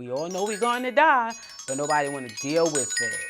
We all know we're going to die, but nobody want to deal with it.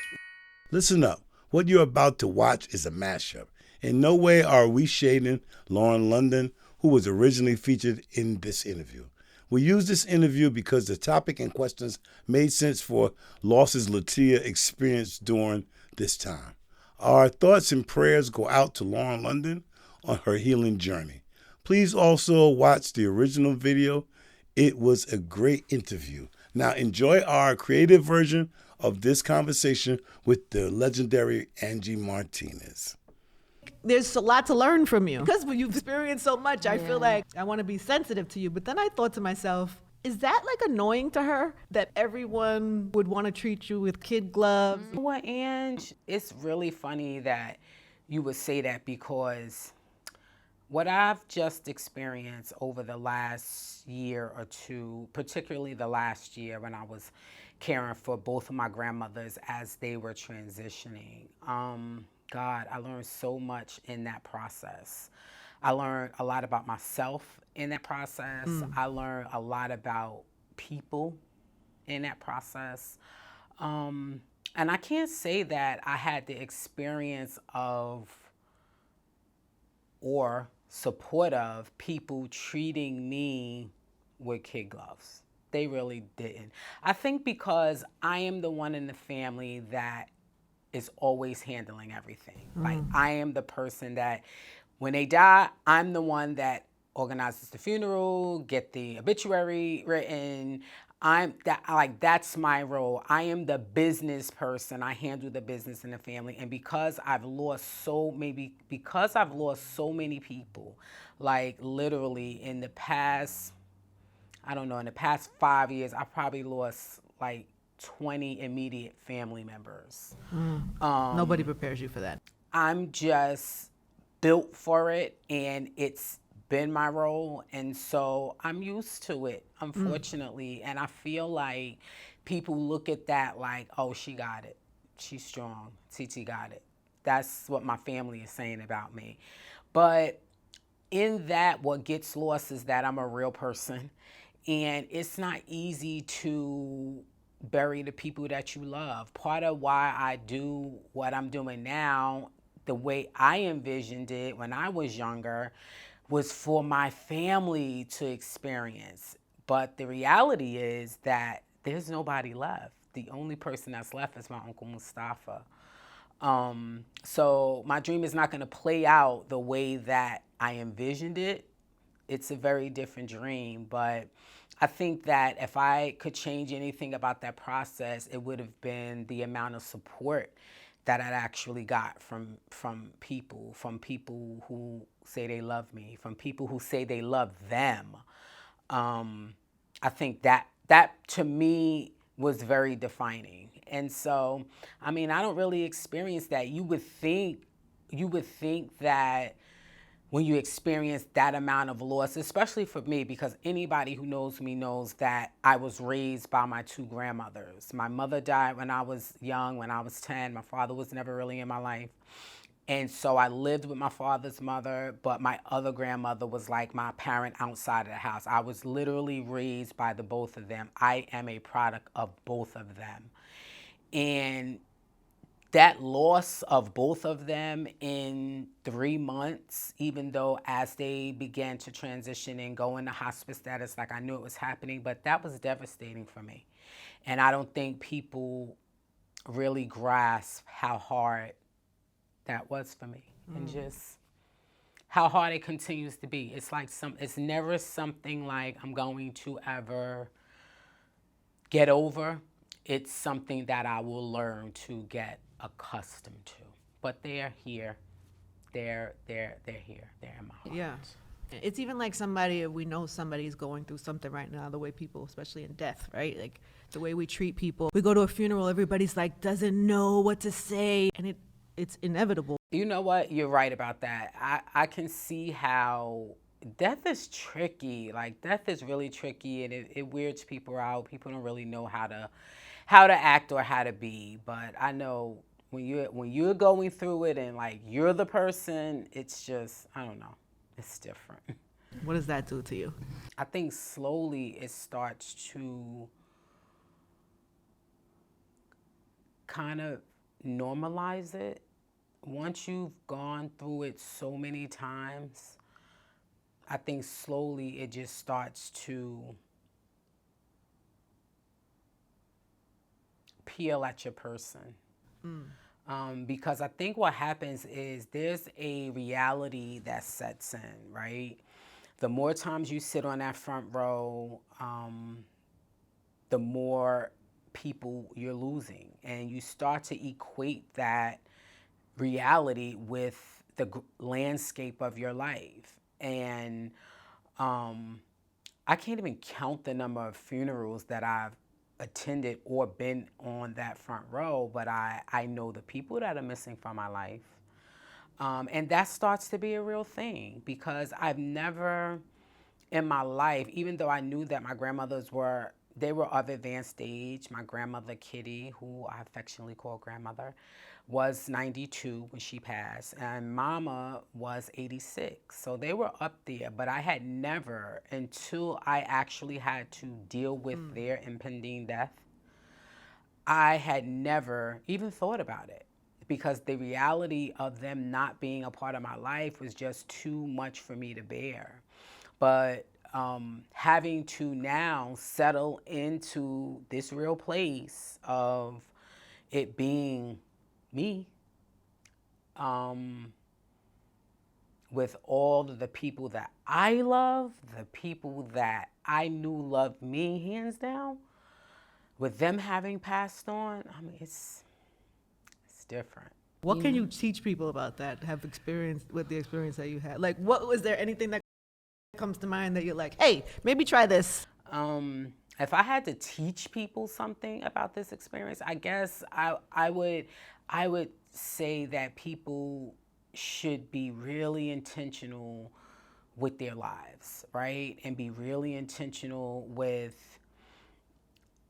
Listen up. What you're about to watch is a mashup. In no way are we shading Lauren London, who was originally featured in this interview. We used this interview because the topic and questions made sense for losses LAH-TEE-YAH experienced during this time. Our thoughts and prayers go out to Lauren London on her healing journey. Please also watch the original video. It was a great interview. Now enjoy our creative version of this conversation with the legendary Angie Martinez. There's a lot to learn from you because when you've experienced so much, I feel like I want to be sensitive to you. But then I thought to myself, is that like annoying to her that everyone would want to treat you with kid gloves? You know what, Ange? It's really funny that you would say that because what I've just experienced over the last year or two, particularly the last year when I was caring for both of my grandmothers as they were transitioning, God, I learned so much in that process. I learned a lot about myself in that process. I learned a lot about people in that process. And I can't say that I had the experience of or support of people treating me with kid gloves. They really didn't. I think because I am the one in the family that is always handling everything. Like I am the person that when they die, I'm the one that organizes the funeral, get the obituary written. That's my role. I am the business person. I handle the business in the family. And because I've lost so many people, like literally in the past, I don't know, in the past 5 years, I probably lost like 20 immediate family members. Nobody prepares you for that. I'm just built for it, and it's been my role, and so I'm used to it, unfortunately. And I feel like people look at that like, oh, she got it. She's strong. TT got it. That's what my family is saying about me. But in that, what gets lost is that I'm a real person, and it's not easy to bury the people that you love. Part of why I do what I'm doing now, the way I envisioned it when I was younger, was for my family to experience. But the reality is that there's nobody left. The only person that's left is my Uncle Mustafa. So my dream is not going to play out the way that I envisioned it. It's a very different dream, but I think that if I could change anything about that process, it would have been the amount of support that I'd actually got from people who say they love me, from people who say they love them. I think that to me was very defining. And so, I mean, I don't really experience that. You would think that when you experience that amount of loss, especially for me, because anybody who knows me knows that I was raised by my two grandmothers. My mother died when I was young, when I was 10. My father was never really in my life. And so I lived with my father's mother, but my other grandmother was like my parent outside of the house. I was literally raised by the both of them. I am a product of both of them. And that loss of both of them in 3 months, even though as they began to transition and go into hospice status, like I knew it was happening, but that was devastating for me. And I don't think people really grasp how hard that was for me and just how hard it continues to be. It's like it's never something like I'm going to ever get over. It's something that I will learn to get accustomed to. But they're here. They're here. They're in my heart. Yeah. It's even like we know somebody's going through something right now, the way people, especially in death, right? Like the way we treat people. We go to a funeral, everybody's like, doesn't know what to say. And it's inevitable. You know what? You're right about that. I can see how death is tricky. Like death is really tricky, and it weirds people out. People don't really know how to act or how to be. But I know when you're going through it and like you're the person, it's just, I don't know, it's different. What does that do to you? I think slowly it starts to kind of normalize it. Once you've gone through it so many times, I think slowly it just starts to peel at your person. Because I think what happens is there's a reality that sets in, right? The more times you sit on that front row, the more people you're losing. And you start to equate that reality with the landscape of your life. And I can't even count the number of funerals that I've attended or been on that front row, but I know the people that are missing from my life. And that starts to be a real thing because I've never in my life, even though I knew that my grandmothers were of advanced age. My grandmother, Kitty, who I affectionately call grandmother, was 92 when she passed, and Mama was 86. So they were up there, but I had never, until I actually had to deal with their impending death, I had never even thought about it because the reality of them not being a part of my life was just too much for me to bear. But having to now settle into this real place of it being me, with all of the people that I love, the people that I knew loved me hands down, with them having passed on, I mean, it's different. What can you teach people about that, have experienced with the experience that you had? Like, what was there anything that comes to mind that you're like, hey, maybe try this? If I had to teach people something about this experience, I guess I would say that people should be really intentional with their lives, right? And be really intentional with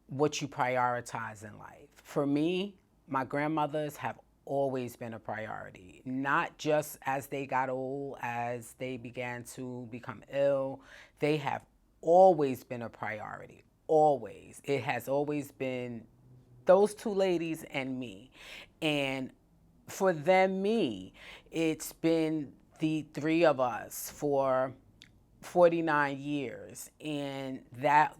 what you prioritize in life. For me, my grandmothers have always been a priority, not just as they got old, as they began to become ill. They have always been a priority, always. It has always been those two ladies and me. And for them, me, it's been the three of us for 49 years. And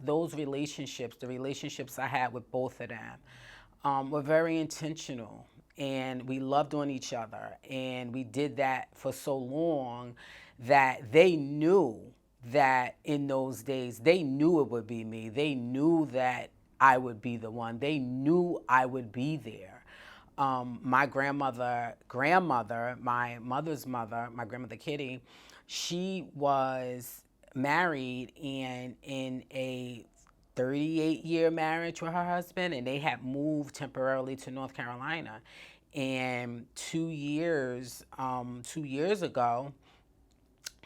those relationships, the relationships I had with both of them, were very intentional. And we loved on each other. And we did that for so long that they knew that in those days, they knew it would be me. They knew that I would be the one. They knew I would be there. My grandmother, my mother's mother, my grandmother Kitty, she was married and in a 38-year marriage with her husband, and they had moved temporarily to North Carolina. And 2 years ago,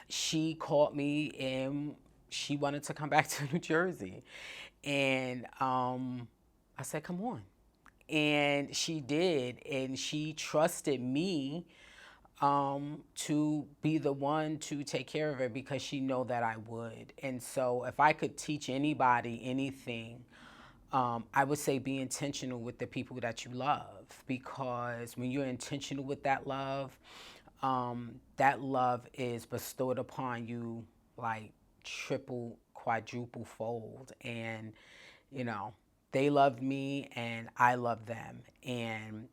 she called me and she wanted to come back to New Jersey. And I said, come on. And she did, and she trusted me to be the one to take care of her because she know that I would. And so if I could teach anybody anything, I would say be intentional with the people that you love, because when you're intentional with that love is bestowed upon you like triple, quadruple fold. And, they loved me and I loved them. And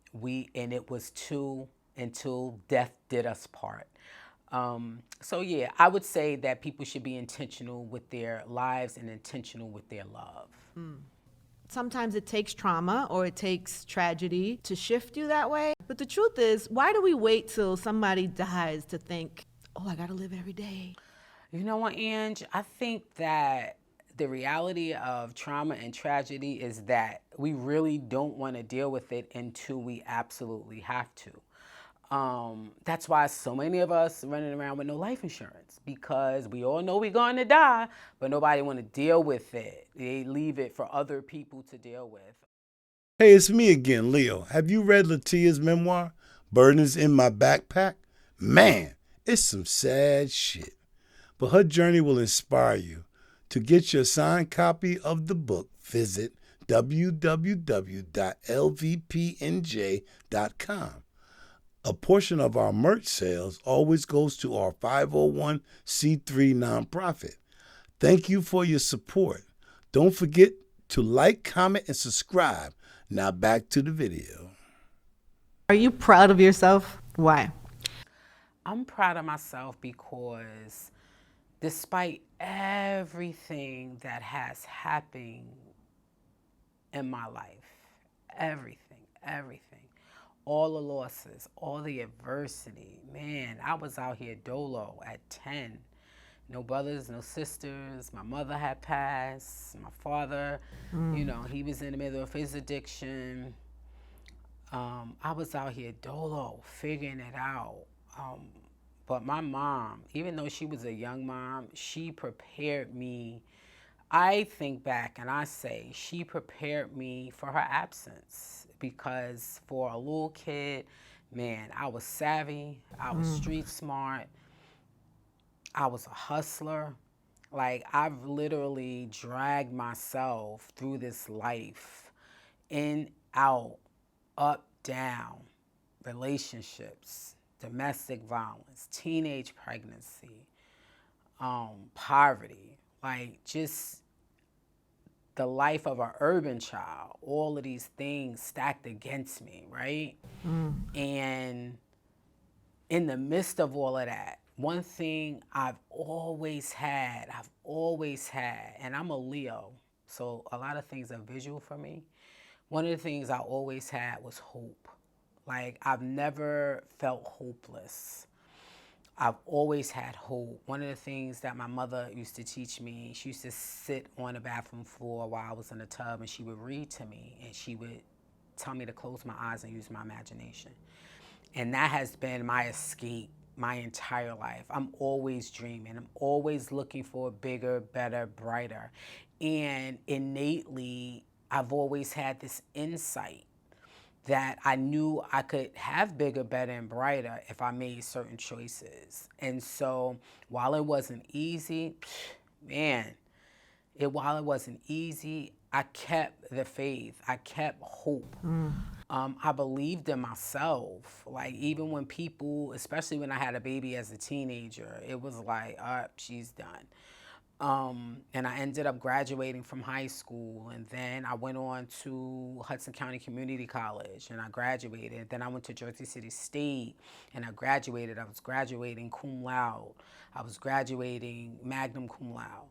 it was two until death did us part. So yeah, I would say that people should be intentional with their lives and intentional with their love. Sometimes it takes trauma or it takes tragedy to shift you that way. But the truth is, why do we wait till somebody dies to think, oh, I gotta live every day? You know what, Ange? I think that the reality of trauma and tragedy is that we really don't want to deal with it until we absolutely have to. That's why so many of us running around with no life insurance, because we all know we're going to die, but nobody want to deal with it. They leave it for other people to deal with. Hey, it's me again, Leo. Have you read LAH-TEE-YAH's memoir, Burdens in My Backpack? Man, it's some sad shit. But her journey will inspire you. To get your signed copy of the book, visit www.lvpnj.com. A portion of our merch sales always goes to our 501c3 nonprofit. Thank you for your support. Don't forget to like, comment, and subscribe. Now back to the video. Are you proud of yourself? Why? I'm proud of myself because despite everything that has happened in my life, everything, all the losses, all the adversity, man, I was out here dolo at 10. No brothers, no sisters. My mother had passed. My father, he was in the middle of his addiction. I was out here dolo, figuring it out. But my mom, even though she was a young mom, she prepared me. I think back and I say she prepared me for her absence, because for a little kid, man, I was savvy, I was street smart, I was a hustler. Like, I've literally dragged myself through this life, in, out, up, down, relationships, domestic violence, teenage pregnancy, poverty, like just the life of an urban child, all of these things stacked against me, right? And in the midst of all of that, one thing I've always had, and I'm a Leo, so a lot of things are visual for me. One of the things I always had was hope. Like, I've never felt hopeless. I've always had hope. One of the things that my mother used to teach me, she used to sit on the bathroom floor while I was in the tub, and she would read to me, and she would tell me to close my eyes and use my imagination. And that has been my escape my entire life. I'm always dreaming. I'm always looking for bigger, better, brighter. And innately, I've always had this insight that I knew I could have bigger, better, and brighter if I made certain choices. And so while it wasn't easy, while it wasn't easy, I kept the faith. I kept hope. I believed in myself. Like, even when people, especially when I had a baby as a teenager, it was like, she's done. And I ended up graduating from high school, and then I went on to Hudson County Community College, and I graduated. Then I went to Jersey City State, and I graduated. I was graduating cum laude. I was graduating magna cum laude.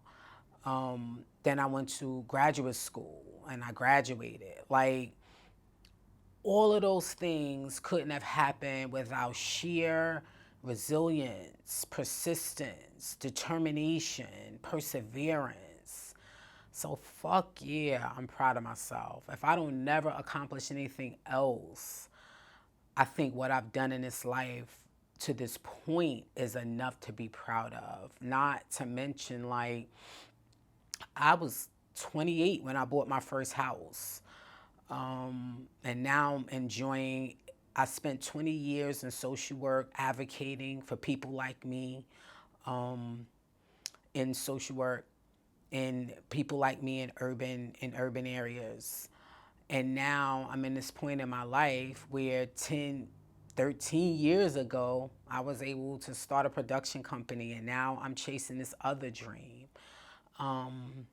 Then I went to graduate school, and I graduated. Like, all of those things couldn't have happened without sheer resilience, persistence, determination, perseverance. So fuck yeah, I'm proud of myself. If I don't never accomplish anything else, I think what I've done in this life to this point is enough to be proud of. Not to mention, like, I was 28 when I bought my first house. And now I'm enjoying. I spent 20 years in social work advocating for people like me, in social work, and people like me in urban areas. And now I'm in this point in my life where 13 years ago, I was able to start a production company, and now I'm chasing this other dream. And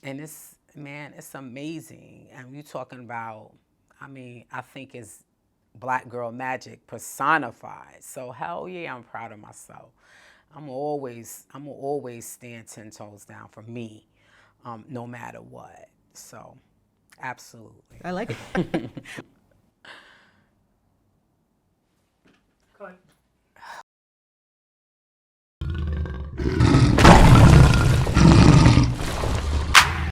it's amazing. And you're talking about, I think it's Black girl magic personified. So hell yeah, I'm proud of myself. I'm always stand 10 toes down for me, no matter what. So, absolutely. I like it. Cut.